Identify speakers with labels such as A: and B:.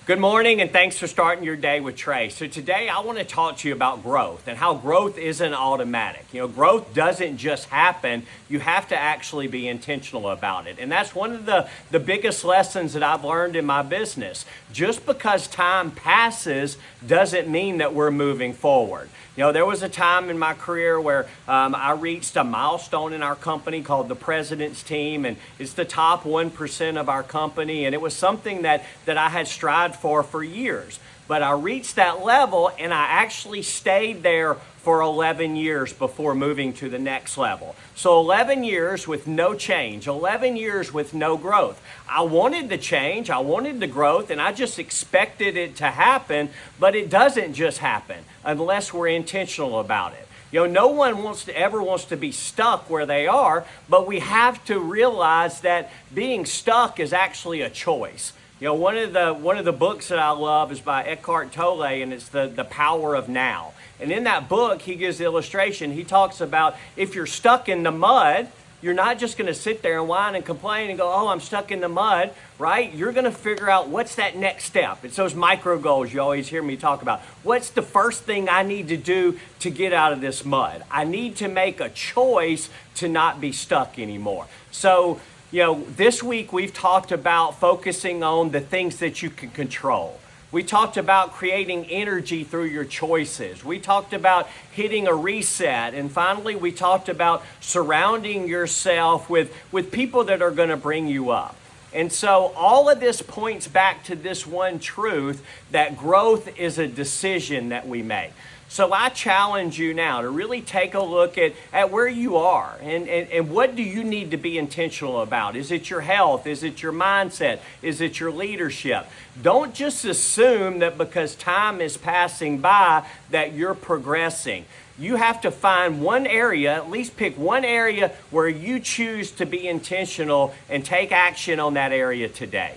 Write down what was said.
A: Good morning, and thanks for starting your day with Trey. So today I want to talk to you about growth and how growth isn't automatic. Growth doesn't just happen. You have to actually be intentional about it. And that's one of the biggest lessons that I've learned in my business. Just because time passes doesn't mean that we're moving forward. There was a time in my career where I reached a milestone in our company called the President's Team, and it's the top 1% of our company, and it was something that I had strived for years. But I reached that level, and I actually stayed there for 11 years before moving to the next level. So 11 years with no change, 11 years with no growth. I wanted the change, I wanted the growth, and I just expected it to happen, but it doesn't just happen unless we're intentional about it. No one ever wants to be stuck where they are, but we have to realize that being stuck is actually a choice. One of the books that I love is by Eckhart Tolle, and it's the Power of Now. And in that book, he gives the illustration. He talks about if you're stuck in the mud, you're not just going to sit there and whine and complain and go, oh, I'm stuck in the mud, right? You're going to figure out what's that next step. It's those micro goals you always hear me talk about. What's the first thing I need to do to get out of this mud? I need to make a choice to not be stuck anymore. So, this week we've talked about focusing on the things that you can control. We talked about creating energy through your choices. We talked about hitting a reset. And finally, we talked about surrounding yourself with people that are going to bring you up. And so all of this points back to this one truth, that growth is a decision that we make. So I challenge you now to really take a look at where you are and what do you need to be intentional about? Is it your health? Is it your mindset? Is it your leadership? Don't just assume that because time is passing by that you're progressing. You have to find one area, at least pick one area where you choose to be intentional and take action on that area today.